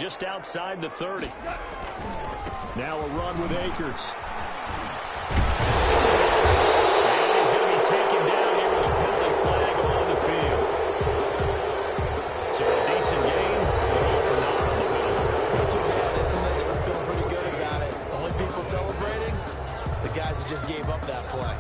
just outside the 30. Now a run with Akers. And he's going to be taken down here with a penalty flag on the field. So a decent game, but all for naught on the penalty. It's too bad, isn't it? They were feeling pretty good about it. Only people celebrating, the guys who just gave up that play.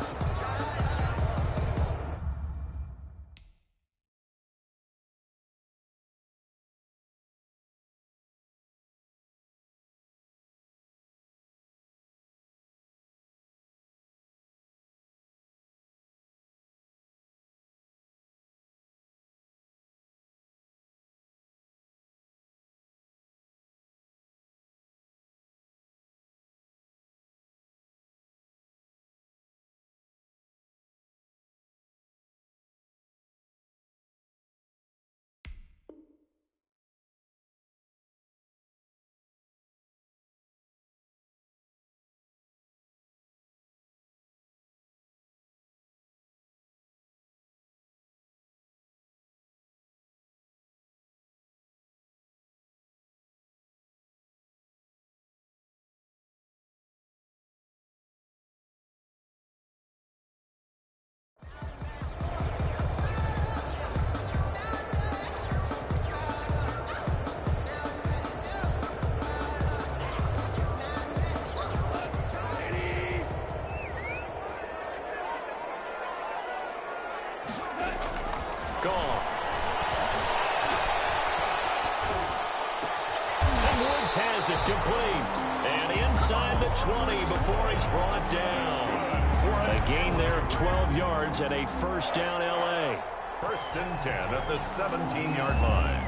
Gone. And Woods has it complete. And inside the 20 before he's brought down. A gain there of 12 yards and a first down L.A. First and 10 at the 17-yard line.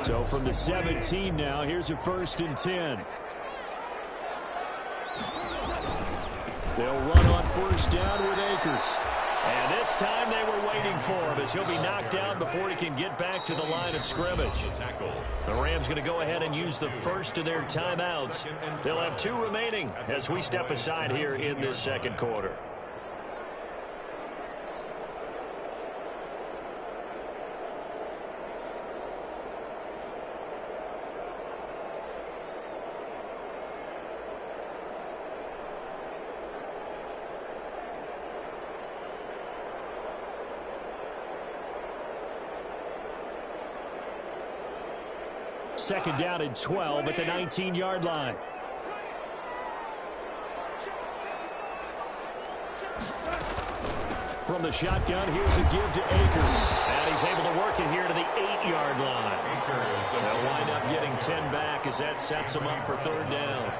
So from the 17 now, here's a first and 10. They'll run on first down with Akers. And this time they were waiting for him as he'll be knocked down before he can get back to the line of scrimmage. The Rams going to go ahead and use the first of their timeouts. They'll have 2 remaining as we step aside here in this second quarter. Second down and 12 at the 19-yard line. From the shotgun, here's a give to Akers. And he's able to work it here to the 8-yard line. They'll wind up getting 10 back as that sets him up for third down.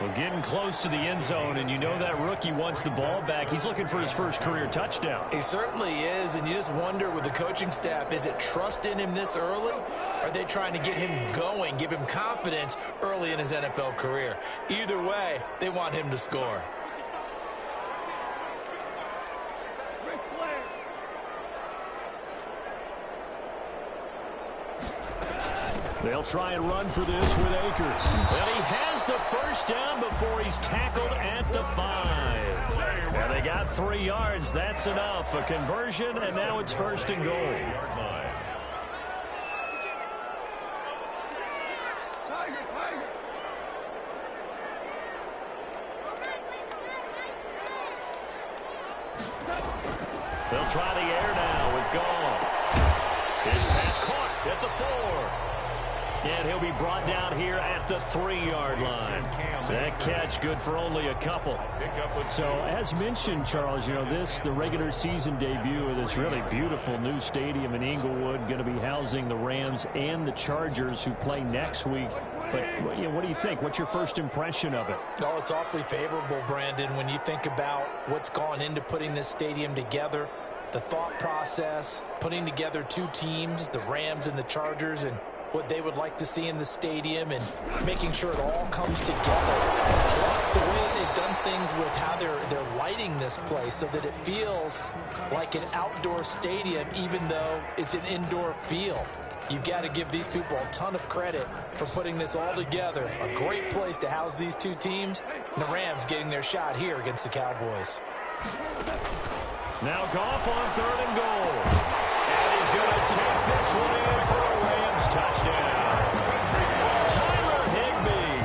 Well, getting close to the end zone, and you know that rookie wants the ball back. He's looking for his first career touchdown. He certainly is, and you just wonder with the coaching staff, is it trust in him this early? Are they trying to get him going, give him confidence early in his NFL career? Either way, they want him to score. They'll try and run for this with Akers. And he has the first down before he's tackled at the 5. And they got 3 yards. That's enough. A conversion, and now it's first and goal. They'll try the air now with Goff. His pass caught at the 4. And he'll be brought down here at the 3-yard line. That catch good for only a couple. So as mentioned, Charles, you know, the regular season debut of this really beautiful new stadium in Inglewood, going to be housing the Rams and the Chargers who play next week. But you know, what do you think? What's your first impression of it? Oh, it's awfully favorable, Brandon, when you think about what's gone into putting this stadium together, the thought process, putting together 2 teams, the Rams and the Chargers, and what they would like to see in the stadium and making sure it all comes together. Plus the way they've done things with how they're lighting this place so that it feels like an outdoor stadium even though it's an indoor field. You've got to give these people a ton of credit for putting this all together. A great place to house these 2 teams And the Rams getting their shot here against the Cowboys. Now Goff on 3rd and goal. And he's going to take this one in for a Rams touchdown. Tyler Higbee.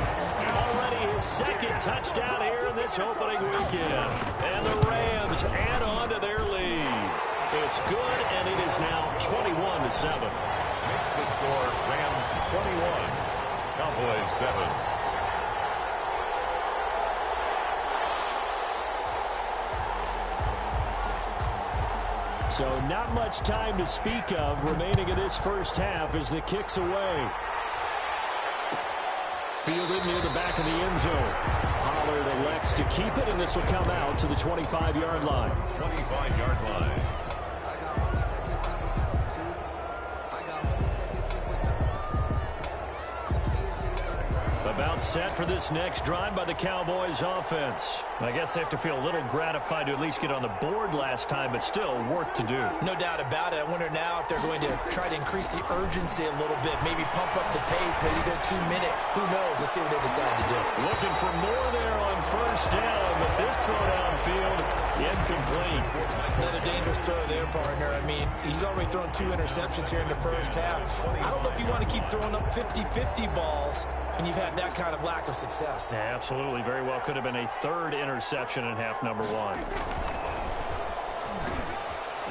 Already his 2nd touchdown here in this opening weekend. And the Rams add on to their lead. It's good, and it is now 21-7. Makes the score Rams 21, Cowboys 7. So not much time to speak of remaining in this first half as the kick's away. Fielded near the back of the end zone. Pollard elects to keep it, and this will come out to the 25-yard line. 25-yard line. About set for this next drive by the Cowboys offense. I guess they have to feel a little gratified to at least get on the board last time, but still work to do. No doubt about it. I wonder now if they're going to try to increase the urgency a little bit, maybe pump up the pace, maybe go 2-minute. Who knows? Let's see what they decide to do. Looking for more there on 1st down, but this throw downfield, incomplete. Another dangerous throw there, partner. I mean, he's already thrown 2 interceptions here in the first half. I don't know if you want to keep throwing up 50-50 balls and you've had that kind of lack of success. Yeah, absolutely. Very well could have been a 3rd interception in half number 1.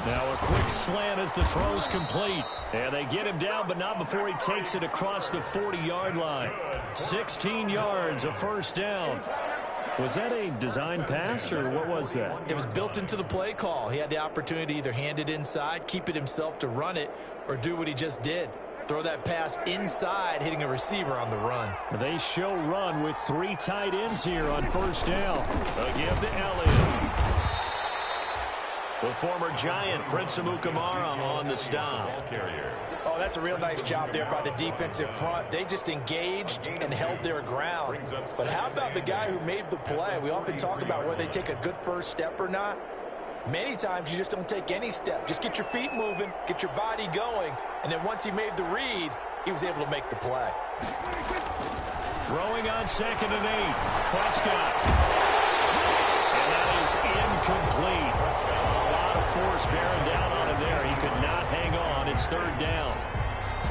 Now a quick slant as the throw's complete. And they get him down, but not before he takes it across the 40-yard line. 16 yards, a 1st down. Was that a design pass, or what was that? It was built into the play call. He had the opportunity to either hand it inside, keep it himself to run it, or do what he just did. Throw that pass inside, hitting a receiver on the run. They show run with 3 tight ends here on 1st down. A give to Elliott. The former Giant, Prince Amukamara, on the stop. Oh, that's a real nice job there by the defensive front. They just engaged and held their ground. But how about the guy who made the play? We often talk about whether they take a good first step or not. Many times you just don't take any step. Just get your feet moving, get your body going, and then once he made the read, he was able to make the play. Throwing on 2nd and 8. Prescott. And that is incomplete. A lot of force bearing down on him there. He could not hang on. It's 3rd down.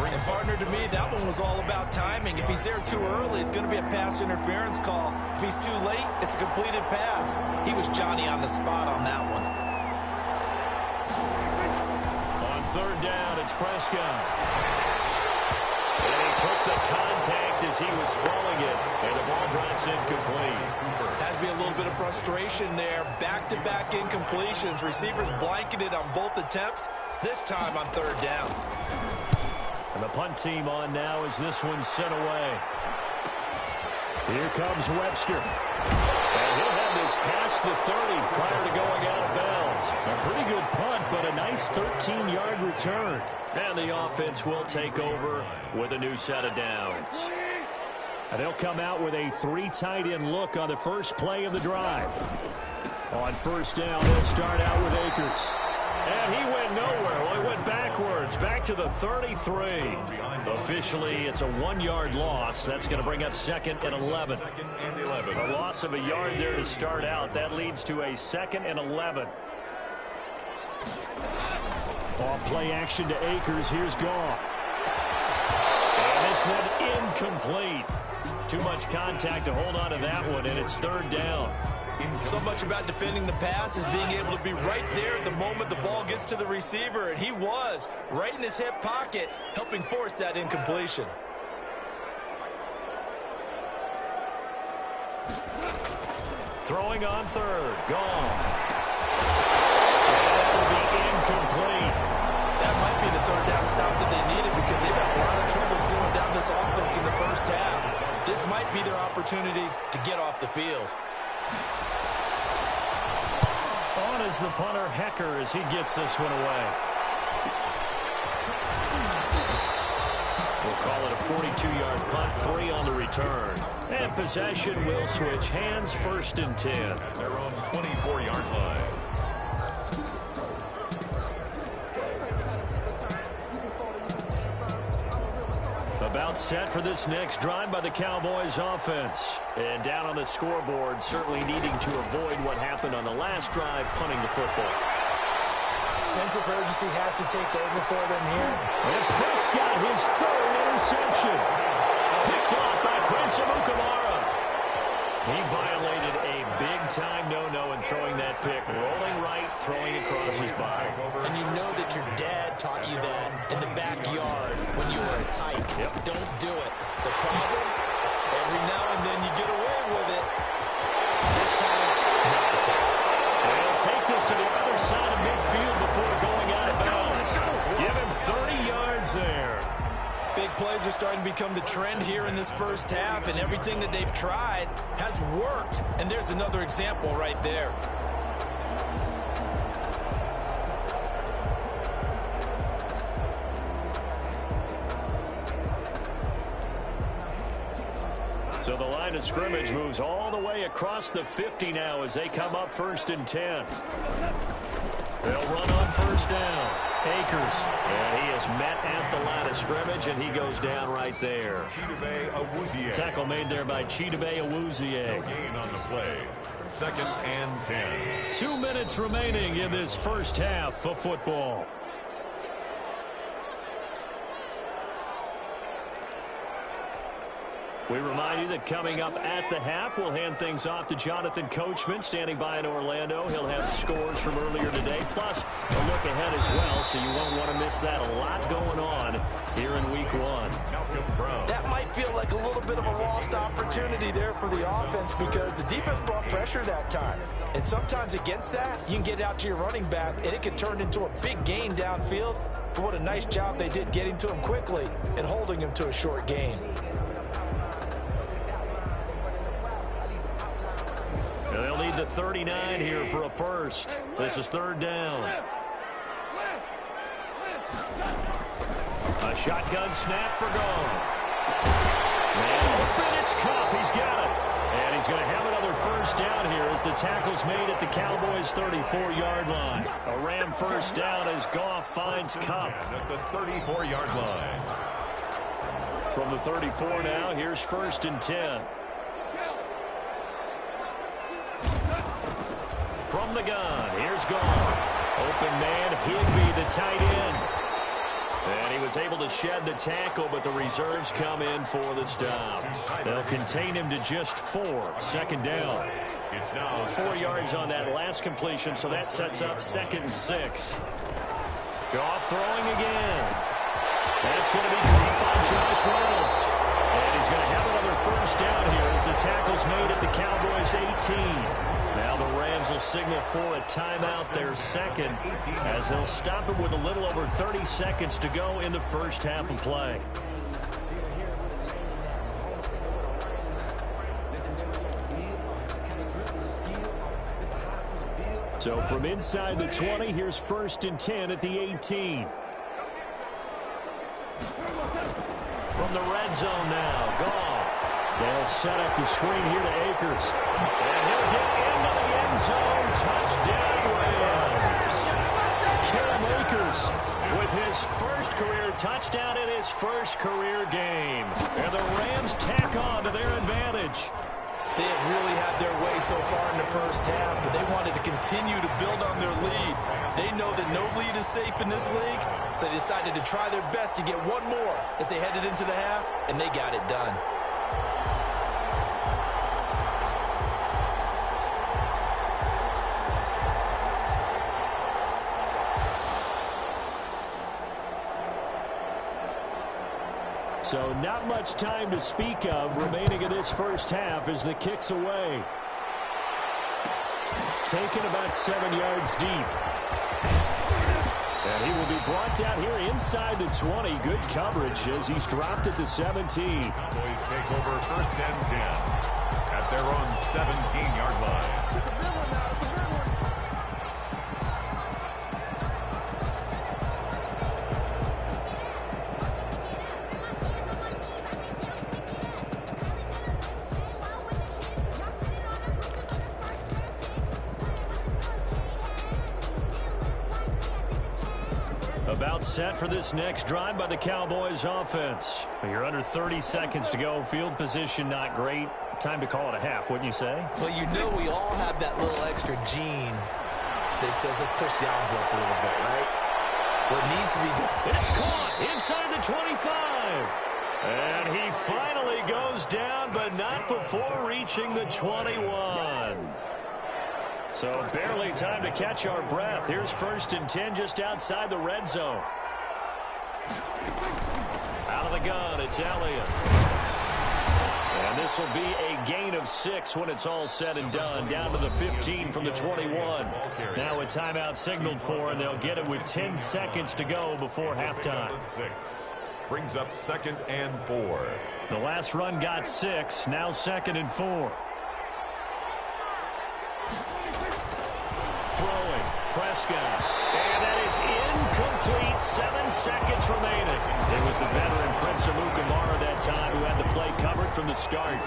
And partner, to me, that one was all about timing. If he's there too early, it's going to be a pass interference call. If he's too late, it's a completed pass. He was Johnny on the spot on that one. On 3rd down, it's Prescott. And he took the contact as he was throwing it, and the ball drops incomplete. Has to be a little bit of frustration there. Back-to-back incompletions. Receivers blanketed on both attempts, this time on 3rd down. And the punt team on now as this one's sent away. Here comes Webster. And he'll have this past the 30 prior to going out of bounds. A pretty good punt, but a nice 13-yard return. And the offense will take over with a new set of downs. And they'll come out with a 3 tight end look on the first play of the drive. On 1st down, they'll start out with Akers. And he went nowhere. Well, he went backwards, back to the 33. Officially, it's a 1-yard loss. That's going to bring up 2nd and 11. A loss of a yard there to start out. That leads to a 2nd and 11. Off play action to Akers. Here's Goff. And this one incomplete. Too much contact to hold on to that one, and it's 3rd down. So much about defending the pass is being able to be right there at the moment the ball gets to the receiver, and he was right in his hip pocket, helping force that incompletion. Throwing on 3rd. Gone. That will be incomplete. That might be the 3rd down stop that they needed because they've had a lot of trouble slowing down this offense in the first half. This might be their opportunity to get off the field. On is the punter, Hecker, as he gets this one away. We'll call it a 42-yard punt, 3 on the return. And possession will switch hands, 1st and 10. Their own 24-yard line. A About set for this next drive by the Cowboys offense. And down on the scoreboard, certainly needing to avoid what happened on the last drive, punting the football. Sense of urgency has to take over for them here. And Prescott, his third interception. Picked off by Prince Amukamara. He violated a big-time no-no in throwing that pick. Rolling right, throwing across his body. And you know that your dad taught you that in the backyard when you were a tyke. Yep. Don't do it. The problem, every now and then you get away with it. This time, not the case. They'll take this to the other side of midfield before going out of bounds. Give him 30 yards there. Big plays are starting to become the trend here in this first half, and everything that they've tried has worked. And there's another example right there. So the line of scrimmage moves all the way across the 50 now as they come up 1st and 10. They'll run on first down. Akers, and he is met at the line of scrimmage, and he goes down right there. Tackle made there by Chidobe Awuzie. No gain on the play. 2nd and 10. 2 minutes remaining in this first half of football. We remind you that coming up at the half, we'll hand things off to Jonathan Coachman, standing by in Orlando. He'll have scores from earlier today, plus a look ahead as well, so you won't want to miss that. A lot going on here in Week 1. That might feel like a little bit of a lost opportunity there for the offense because the defense brought pressure that time. And sometimes against that, you can get out to your running back, and it can turn into a big gain downfield. But what a nice job they did getting to him quickly and holding him to a short gain. They'll need the 39 here for a first. This is 3rd down. A shotgun snap for Goff. And open, it's Cup. He's got it. And he's going to have another first down here as the tackle's made at the Cowboys' 34-yard line. A Ram first down as Goff finds Cup. At the 34-yard line. From the 34 now, here's 1st and 10. From the gun, here's Goff. Open man, Higbee, the tight end. And he was able to shed the tackle, but the reserves come in for the stop. They'll contain him to just 4. 2nd down. It's now 4 yards on that last completion, so that sets up 2nd and 6. Goff throwing again. That's going to be caught by Josh Reynolds. And he's going to have another first down here as the tackle's made at the Cowboys' 18. Now the Rams will signal for a timeout, their 2nd, as they'll stop it with a little over 30 seconds to go in the first half of play. So from inside the 20, here's 1st and 10 at the 18. From the red zone now, Goff. They'll set up the screen here to Akers. And he'll get into the end zone. Touchdown, Rams. Cam Akers with his first career touchdown in his first career game. And the Rams tack on to their advantage. They have really had their way so far in the first half, but they wanted to continue to build on their lead. They know that no lead is safe in this league, so they decided to try their best to get one more as they headed into the half, and they got it done. So not much time to speak of remaining in this first half as the kick's away. Taken about 7 yards deep. And he will be brought down here inside the 20. Good coverage as he's dropped at the 17. Cowboys take over 1st and 10 at their own 17-yard line. About set for this next drive by the Cowboys offense. You're under 30 seconds to go. Field position not great. Time to call it a half, wouldn't you say? Well, you know we all have that little extra gene that says let's push the envelope a little bit, right? What needs to be done. It's caught inside the 25. And he finally goes down, but not before reaching the 21. So barely time to catch our breath. Here's 1st and 10 just outside the red zone. Out of the gun, it's Elliott. And this will be a gain of 6 when it's all said and done. Down to the 15 from the 21. Now a timeout signaled for, and they'll get it with 10 seconds to go before halftime. 6 brings up 2nd and 4. The last run got 6. Now 2nd and 4. Throwing, Prescott, and that is incomplete. 7 seconds remaining. It was the veteran Prince Amukamara that time who had the play covered from the start.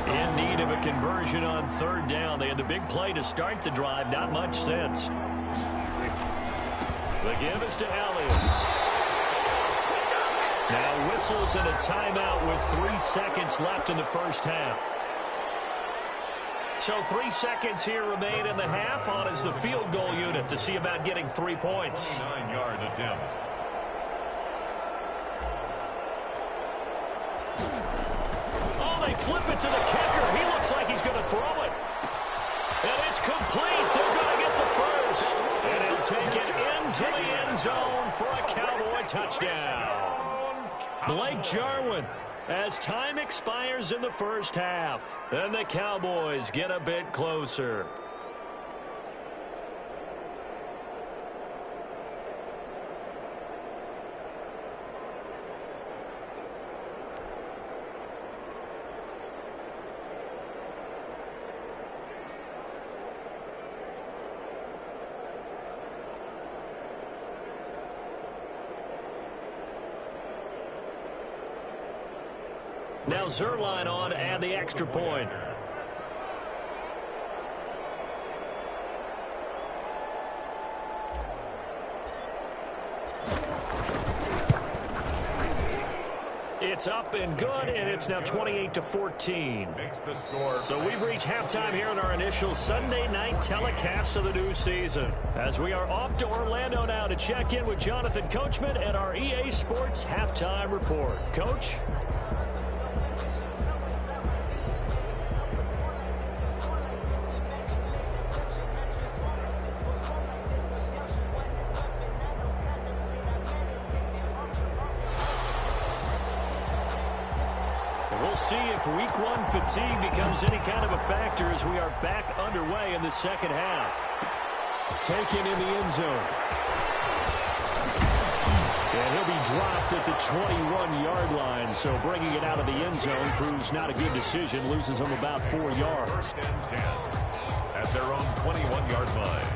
In need of a conversion on 3rd down. They had the big play to start the drive. Not much sense. The give is to Elliott. Now whistles and a timeout with 3 seconds left in the first half. So 3 seconds here remain in the half. On is the field goal unit to see about getting 3 points. 9-yard attempt. Oh, they flip it to the kicker. He looks like he's going to throw it. And it's complete. They're going to get the first. And he'll take it into the end zone for a Cowboy touchdown. Blake Jarwin. As time expires in the first half, and the Cowboys get a bit closer. Now Zerline on to add the extra point. It's up and good, and it's now 28-14. Makes the score. So we've reached halftime here in our initial Sunday night telecast of the new season. As we are off to Orlando now to check in with Jonathan Coachman at our EA Sports Halftime Report. Coach? We'll see if week 1 fatigue becomes any kind of a factor as we are back underway in the second half. Taken in the end zone. And he'll be dropped at the 21-yard line, so bringing it out of the end zone proves not a good decision, loses him about 4 yards. 10 at their own 21-yard line.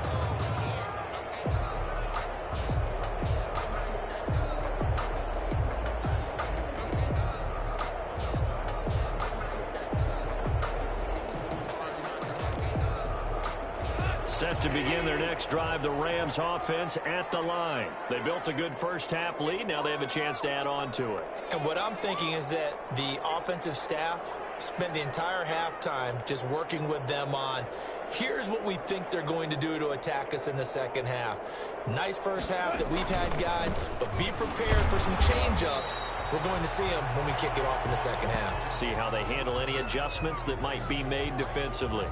Set to begin their next drive, the Rams offense at the line. They built a good first half lead. Now they have a chance to add on to it. And what I'm thinking is that the offensive staff spent the entire halftime just working with them on, here's what we think they're going to do to attack us in the second half. Nice first half that we've had, guys, but be prepared for some change-ups. We're going to see them when we kick it off in the second half. See how they handle any adjustments that might be made defensively.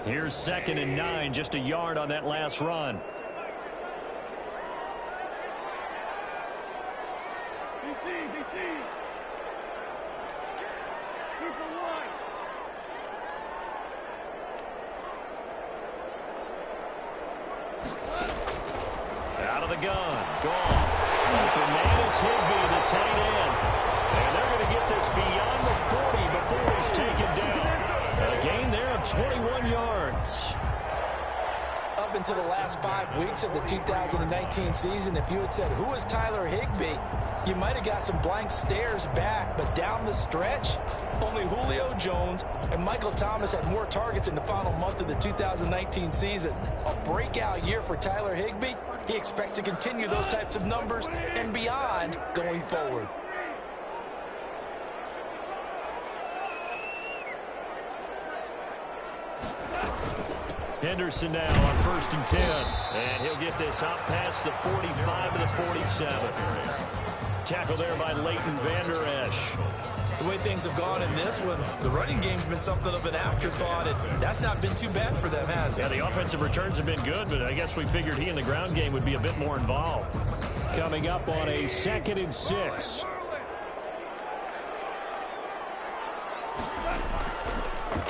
Here's 2nd and 9, just a yard on that last run. Out of the gun, gone. Open man is Higbee, the tight end. And they're going to get this beyond the 40 before he's taken down. A gain there of 21 yards. A up until the last 5 weeks of the 2019 season, if you had said, who is Tyler Higbee, you might have got some blank stares back. But down the stretch, only Julio Jones and Michael Thomas had more targets in the final month of the 2019 season. A breakout year for Tyler Higbee. He expects to continue those types of numbers and beyond going forward. Henderson now on 1st and 10. And he'll get this up past the 45 to the 47. Tackle there by Leighton Vander Esch. The way things have gone in this one, the running game's been something of an afterthought, and that's not been too bad for them, has it? Yeah, the offensive returns have been good, but I guess we figured he in the ground game would be a bit more involved. Coming up on a 2nd and 6.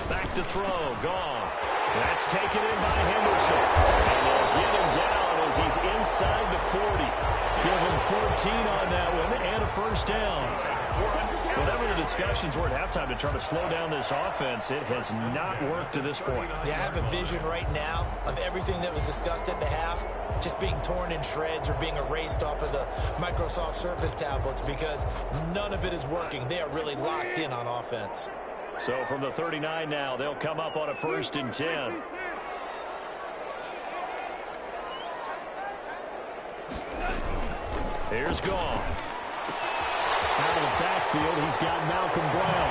Back to throw, gone. That's taken in by Henderson. And they'll get him down as he's inside the 40. Give him 14 on that one and a first down. Whatever the discussions were at halftime to try to slow down this offense, it has not worked to this point. Yeah, I have a vision right now of everything that was discussed at the half just being torn in shreds or being erased off of the Microsoft Surface tablets because none of it is working. They are really locked in on offense. So from the 39 now, they'll come up on a 1st and 10. Here's Goff. Out of the backfield, he's got Malcolm Brown.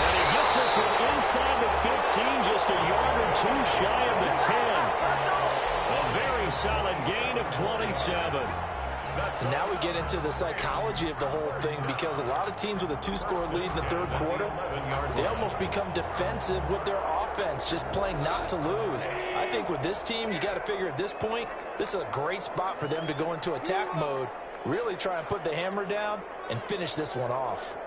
And he gets this one inside the 15, just a yard or two shy of the 10. A very solid gain of 27. And now we get into the psychology of the whole thing because a lot of teams with a 2-score lead in the 3rd quarter, they almost become defensive with their offense, just playing not to lose. I think with this team, you got to figure at this point, this is a great spot for them to go into attack mode, really try and put the hammer down and finish this one off.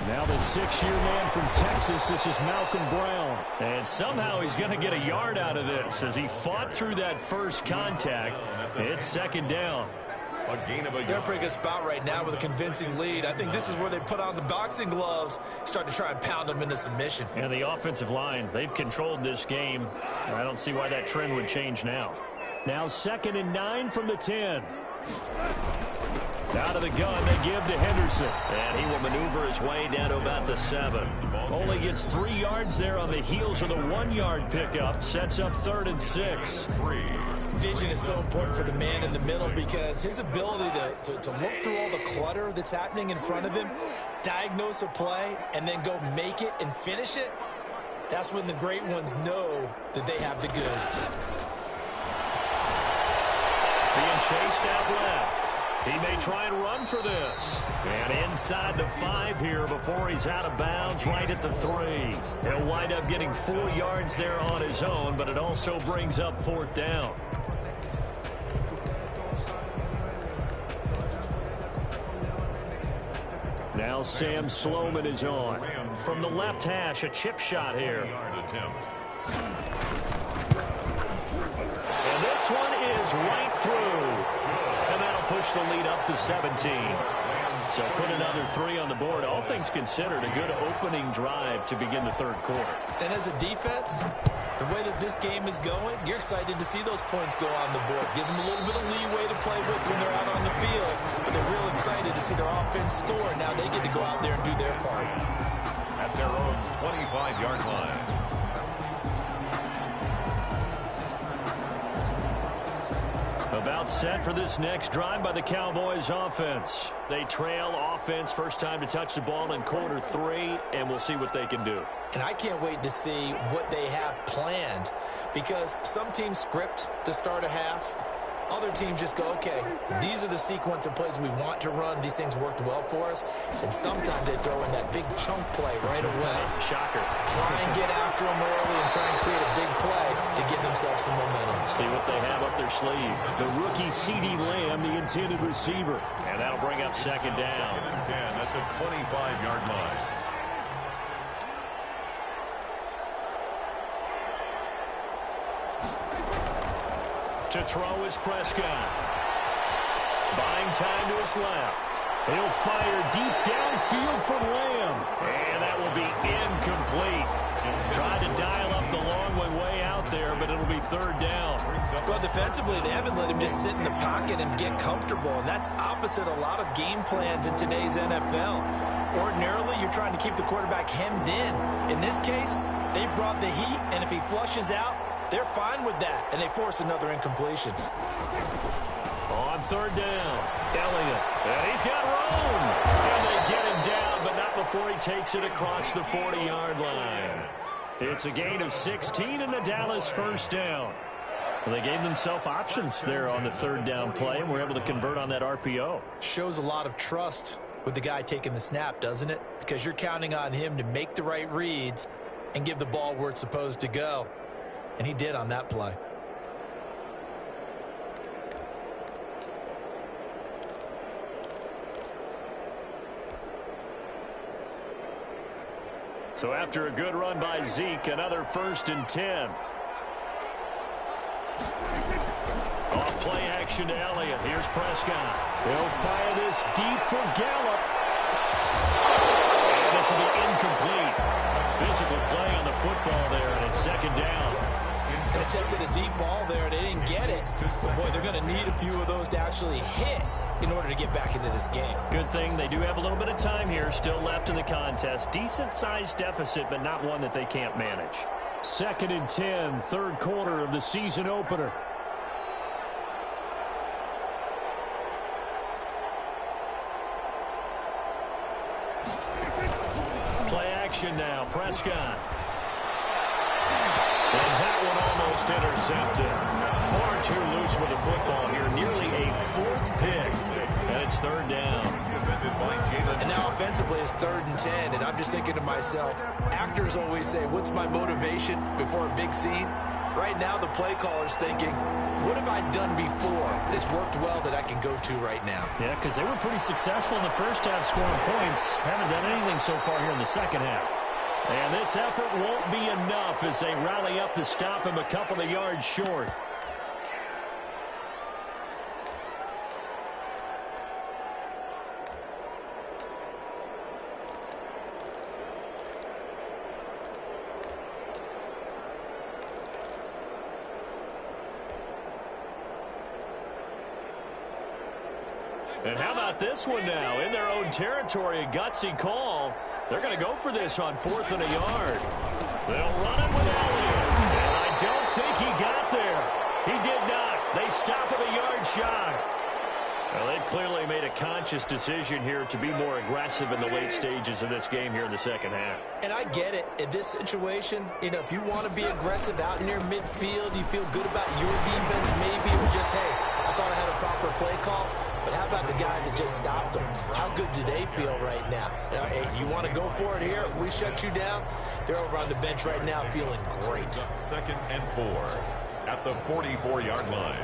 Now the 6-year man from Texas, this is Malcolm Brown. And somehow he's going to get a yard out of this as he fought through that first contact. It's 2nd down. They're in a pretty good spot right now with a convincing lead. I think this is where they put on the boxing gloves, start to try and pound them into submission. And the offensive line, they've controlled this game. I don't see why that trend would change now. Now 2nd and 9 from the 10. Out of the gun, they give to Henderson. And he will maneuver his way down to about the 7. Only gets 3 yards there on the heels of the 1-yard pickup. Sets up 3rd and 6. Vision is so important for the man in the middle because his ability to look through all the clutter that's happening in front of him, diagnose a play, and then go make it and finish it, that's when the great ones know that they have the goods. Being chased out left. He may try and run for this. And inside the 5 here before he's out of bounds right at the 3. He'll wind up getting 4 yards there on his own, but it also brings up 4th down. Now Sam Sloman is on. From the left hash, a chip shot here. And this one is right through. And that'll push the lead up to 17. So put another 3 on the board. All things considered, a good opening drive to begin the 3rd quarter. And as a defense, the way that this game is going, you're excited to see those points go on the board. Gives them a little bit of leeway to play with when they're out on the field. But they're real excited to see their offense score. Now they get to go out there and do their part. At their own 25-yard line. About set for this next drive by the Cowboys offense. They trail offense, first time to touch the ball in quarter 3, and we'll see what they can do. And I can't wait to see what they have planned because some teams script to start a half. Other teams just go, okay, these are the sequence of plays we want to run. These things worked well for us. And sometimes they throw in that big chunk play right away. Shocker. Try and get after them early and try and create a big play to give themselves some momentum. See what they have up their sleeve. The rookie CeeDee Lamb, the intended receiver. And that'll bring up 2nd down. 10 at the 25-yard line. To throw is Prescott. Buying time to his left. He'll fire deep downfield from Lamb. And that will be incomplete. Tried to dial third down. Well, defensively, they haven't let him just sit in the pocket and get comfortable, and that's opposite a lot of game plans in today's NFL. Ordinarily, you're trying to keep the quarterback hemmed in. In this case, they brought the heat, and if he flushes out, they're fine with that, and they force another incompletion. On third down, Elliott, and he's got room. And they get him down, but not before he takes it across the 40-yard line. It's a gain of 16 and a Dallas first down. Well, they gave themselves options there on the third down play, and were able to convert on that RPO. Shows a lot of trust with the guy taking the snap, doesn't it? Because you're counting on him to make the right reads and give the ball where it's supposed to go. And he did on that play. So after a good run by Zeke, another 1st and 10. Off play action to Elliott. Here's Prescott. He'll fire this deep for Gallup. And this will be incomplete. Physical play on the football there, and it's 2nd down. They attempted a deep ball there, and they didn't get it. But boy, they're going to need a few of those to actually hit in order to get back into this game. Good thing they do have a little bit of time here still left in the contest. Decent-sized deficit, but not one that they can't manage. 2nd and 10, third quarter of the season opener. Play action now, Prescott. And that one almost intercepted. Far too loose with the football here. Nearly a 4th pick. And it's 3rd down. And now offensively it's 3rd and 10. And I'm just thinking to myself, actors always say, what's my motivation before a big scene? Right now the play caller's thinking, what have I done before that's worked well that I can go to right now? Yeah, because they were pretty successful in the first half scoring points. Haven't done anything so far here in the second half. And this effort won't be enough as they rally up to stop him a couple of yards short. And how about this one now? In their own territory, a gutsy call. They're going to go for this on 4th and a yard. They'll run it with Elliott. And I don't think he got there. He did not. They stop him a yard shy. Well, they've clearly made a conscious decision here to be more aggressive in the late stages of this game here in the second half. And I get it. In this situation, you know, if you want to be aggressive out near midfield, you feel good about your defense maybe, or just, hey, I thought I had a proper play call. But how about the guys that just stopped them? How good do they feel right now? Hey, you want to go for it here? We shut you down? They're over on the bench right now feeling great. 2nd and 4 at the 44-yard line.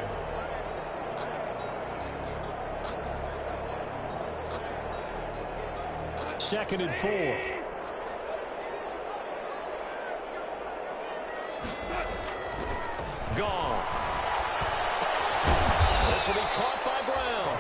Second and 4. Goff. This will be caught by Brown.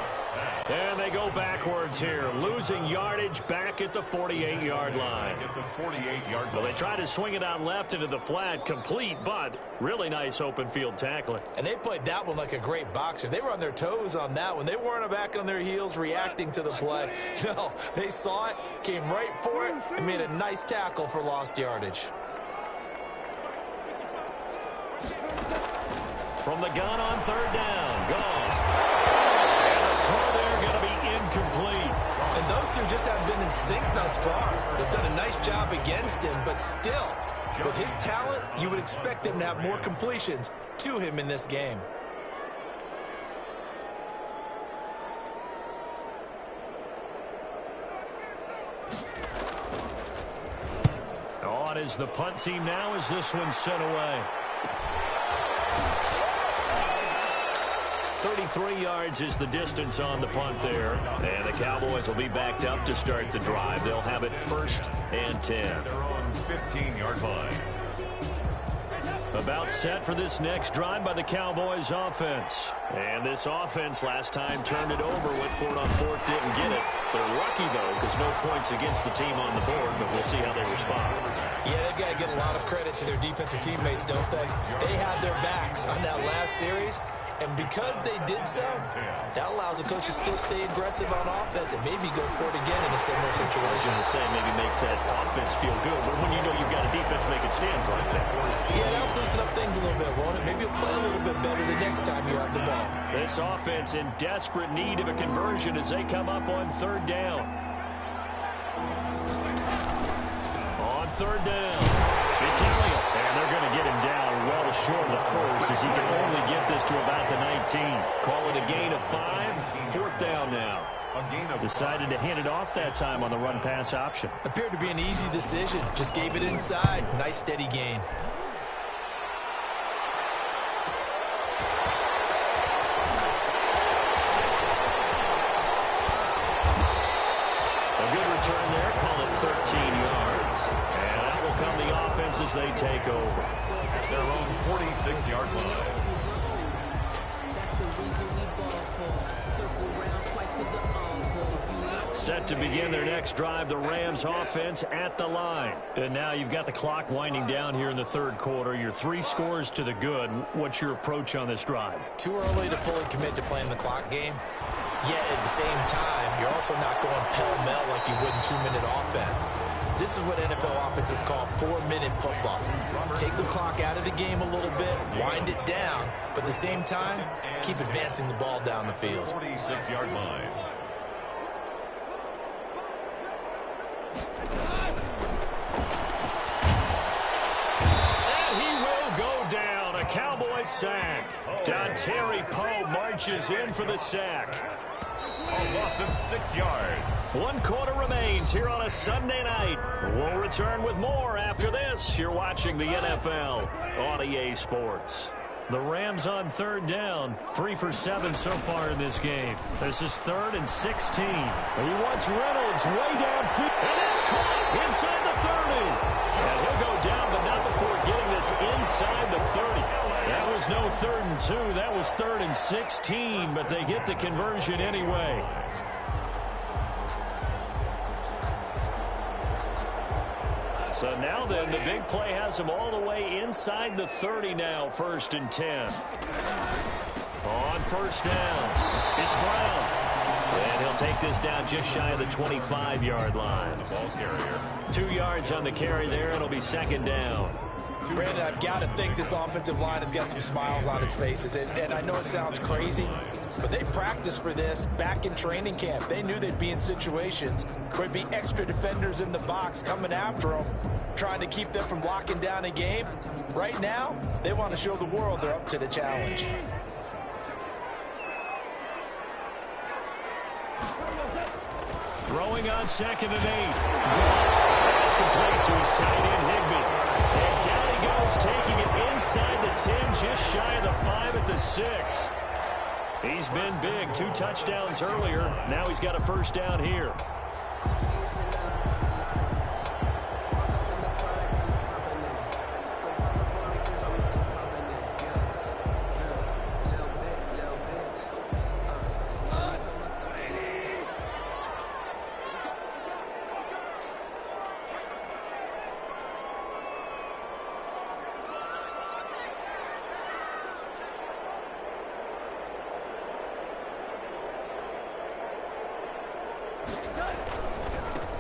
And they go backwards here, losing yardage back at the 48-yard line. Well, they try to swing it out left into the flat, complete, but really nice open field tackling. And they played that one like a great boxer. They were on their toes on that one. They weren't back on their heels reacting to the play. No, they saw it, came right for it, and made a nice tackle for lost yardage. From the gun on 3rd down, Goff. And the throw there going to be incomplete. And those two just haven't been in sync thus far. They've done a nice job against him, but still, with his talent, you would expect them to have more completions to him in this game. On is the punt team now as this one's sent away. 33 yards is the distance on the punt there. And the Cowboys will be backed up to start the drive. They'll have it 1st and 10. Their own 15-yard line. About set for this next drive by the Cowboys offense. And this offense last time turned it over, went for it on fourth, didn't get it. They're lucky, though, because no points against the team on the board, but we'll see how they respond. Yeah, they've got to give a lot of credit to their defensive teammates, don't they? They had their backs on that last series, and because they did so, that allows the coach to still stay aggressive on offense and maybe go for it again in a similar situation. I was going to say, maybe makes that offense feel good, but when you know you've got a defense making stands like that. Yeah, that'll loosen up things a little bit, won't it? Maybe you'll play a little bit better the next time you have the ball. This offense in desperate need of a conversion as they come up on third down. On third down, it's Elliott, and they're going to get him down well short of the first as he can only get this to about the 19. Call it a gain of 5, fourth down now. Decided to hand it off that time on the run-pass option. Appeared to be an easy decision. Just gave it inside. Nice steady gain. A good return there. Call it 13 yards. And that will come the offense as they take over. At their own 46-yard line. Set to begin their next drive, the Rams offense at the line. And now you've got the clock winding down here in the third quarter. Your 3 scores to the good. What's your approach on this drive? Too early to fully commit to playing the clock game. Yet at the same time, you're also not going pell-mell like you would in 2-minute offense. This is what NFL offenses call 4-minute football. Take the clock out of the game a little bit, wind it down, but at the same time, keep advancing the ball down the field. 46-yard line. And he will go down. A Cowboys sack. Dontari Poe marches in for the sack. A loss of 6 yards. 1 quarter remains here on a Sunday night. We'll return with more after this. You're watching the NFL on EA Sports. The Rams on third down. 3 for 7 so far in this game. This is 3rd and 16. He wants Reynolds way downfield. And it's caught inside the 30. And he'll go down, but not before getting this inside the 30. That was no 3rd and 2. That was 3rd and 16, but they get the conversion anyway. So now then, the big play has him all the way inside the 30 now, 1st and 10. On first down, it's Brown. And he'll take this down just shy of the 25-yard line. Ball carrier. 2 yards on the carry there. It'll be 2nd down. Brandon, I've got to think this offensive line has got some smiles on its faces. And I know it sounds crazy, but they practiced for this back in training camp. They knew they'd be in situations where there'd be extra defenders in the box coming after them, trying to keep them from locking down a game. Right now, they want to show the world they're up to the challenge. Throwing on 2nd and 8. That's complete to his tight end, Higbee. And down he goes, taking it inside the 10, just shy of the 5 at the 6. He's been big. 2 touchdowns earlier. Now he's got a first down here.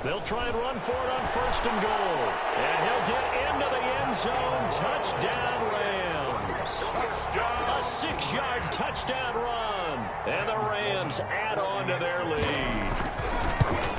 They'll try and run for it on 1st and goal. And he'll get into the end zone. Touchdown, Rams. A 6-yard touchdown run. And the Rams add on to their lead.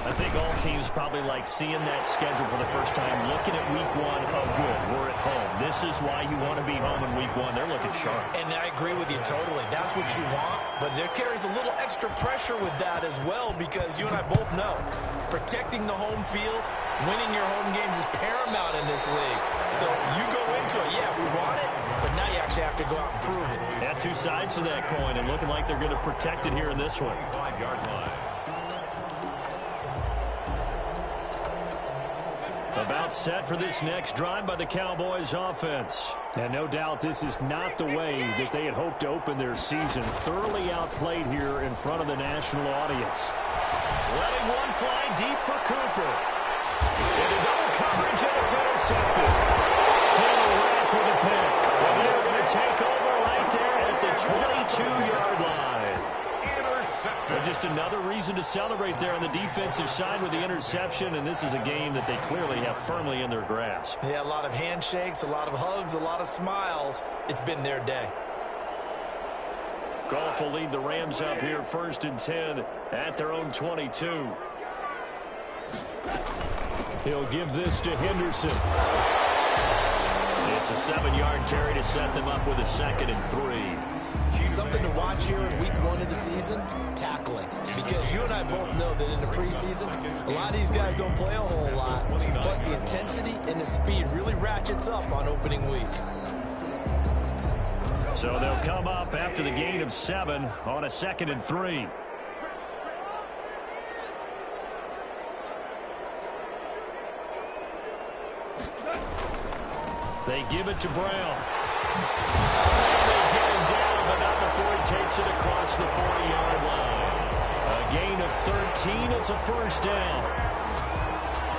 I think all teams probably like seeing that schedule for the first time, looking at week 1. Oh, good, we're at home. This is why you want to be home in week 1. They're looking sharp. And I agree with you totally. That's what you want. But there carries a little extra pressure with that as well, because you and I both know protecting the home field, winning your home games is paramount in this league. So you go into it, yeah, we want it, but now you actually have to go out and prove it. Yeah, 2 sides to that coin, and looking like they're going to protect it here in this one. 5-yard line. About set for this next drive by the Cowboys offense. And no doubt this is not the way that they had hoped to open their season. Thoroughly outplayed here in front of the national audience. Letting one fly deep for Cooper. Into double coverage, and it's intercepted. Taylor Rapp with a pick. And they're going to take over right there at the 22-yard line. Well, just another reason to celebrate there on the defensive side with the interception, and this is a game that they clearly have firmly in their grasp. Yeah, a lot of handshakes, a lot of hugs, a lot of smiles. It's been their day. Goff will lead the Rams up here 1st and 10 at their own 22. He'll give this to Henderson. It's a 7-yard carry to set them up with a 2nd and 3. Something to watch here in week 1 of the season, tackling. Because you and I both know that in the preseason, a lot of these guys don't play a whole lot. Plus the intensity and the speed really ratchets up on opening week. So they'll come up after the gain of 7 on a 2nd and 3. They give it to Brown. And they get him down, but not before he takes it across the 40-yard line. A gain of 13. It's a 1st down.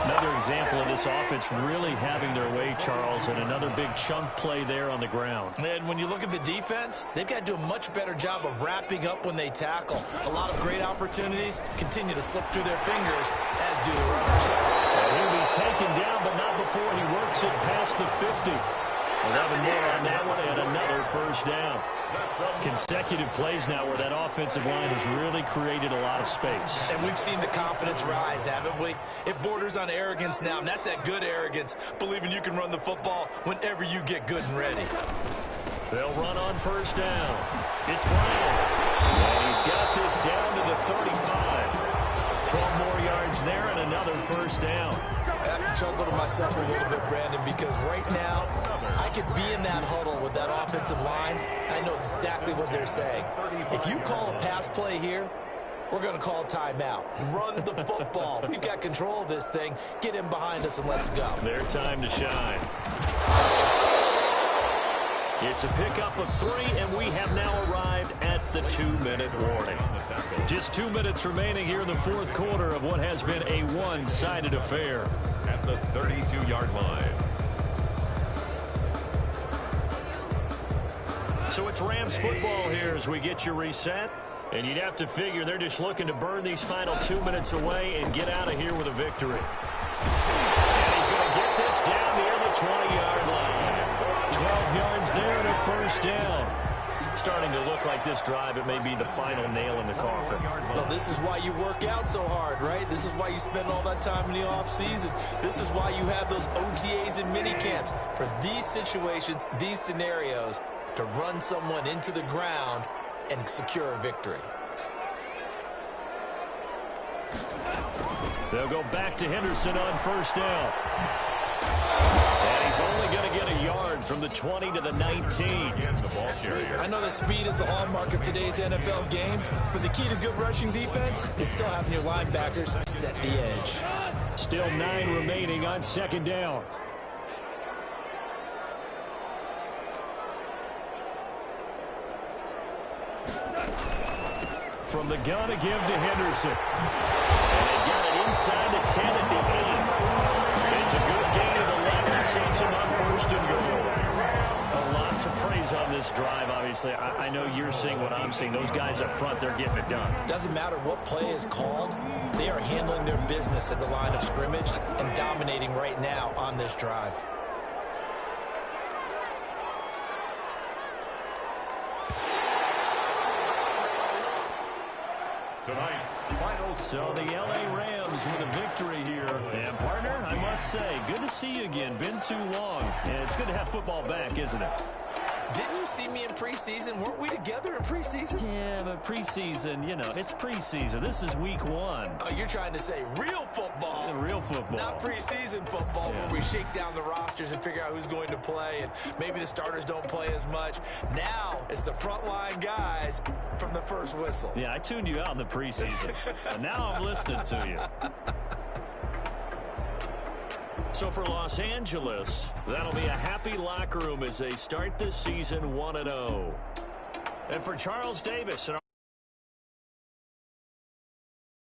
Another example of this offense really having their way, Charles, and another big chunk play there on the ground. And when you look at the defense, they've got to do a much better job of wrapping up when they tackle. A lot of great opportunities continue to slip through their fingers, as do the runners. And he'll be taken down, but not before he works it past the 50. 11 more on that one, and another 1st down. Consecutive plays now where that offensive line has really created a lot of space. And we've seen the confidence rise, haven't we? It borders on arrogance now, and that's that good arrogance, believing you can run the football whenever you get good and ready. They'll run on 1st down. It's Brown. And he's got this down to the 35. 12 more yards there and another 1st down. I have to chuckle to myself a little bit, Brandon, because right now I could be in that huddle with that offensive line. I know exactly what they're saying. If you call a pass play here, we're going to call timeout. Run the football. We've got control of this thing. Get him behind us and let's go. Their time to shine. It's a pickup of 3, and we have now arrived at the 2-minute warning. Just 2 minutes remaining here in the 4th quarter of what has been a one-sided affair. At the 32-yard line. So it's Rams football here as we get you reset. And you'd have to figure they're just looking to burn these final 2 minutes away and get out of here with a victory. And he's going to get this down near the 20-yard line. 12 yards there and a 1st down. Starting to look like this drive, it may be the final nail in the coffin. Well, this is why you work out so hard, right? This is why you spend all that time in the offseason. This is why you have those OTAs and mini camps. For these situations, these scenarios, to run someone into the ground and secure a victory. They'll go back to Henderson on 1st down. And he's only going to get a yard from the 20 to the 19. I know that speed is the hallmark of today's NFL game, but the key to good rushing defense is still having your linebackers set the edge. Still 9 remaining on 2nd down. From the gun to give to Henderson. And they got it inside the 10 at the 8. It's a good gain of 11. Sets him on 1st and goal. A lot to praise on this drive, obviously. I know you're seeing what I'm seeing. Those guys up front, they're getting it done. Doesn't matter what play is called. They are handling their business at the line of scrimmage and dominating right now on this drive. So the L.A. Rams with a victory here. And, partner, I must say, good to see you again. Been too long. And it's good to have football back, isn't it? Didn't you see me in preseason? Weren't we together in preseason? Yeah, but preseason, you know, it's preseason. This is week 1. Oh, you're trying to say real football. Yeah, real football. Not preseason football, where we shake down the rosters and figure out who's going to play, and maybe the starters don't play as much. Now it's the frontline guys from the first whistle. Yeah, I tuned you out in the preseason. And now I'm listening to you. So for Los Angeles, that'll be a happy locker room as they start this season 1-0. And for Charles Davis...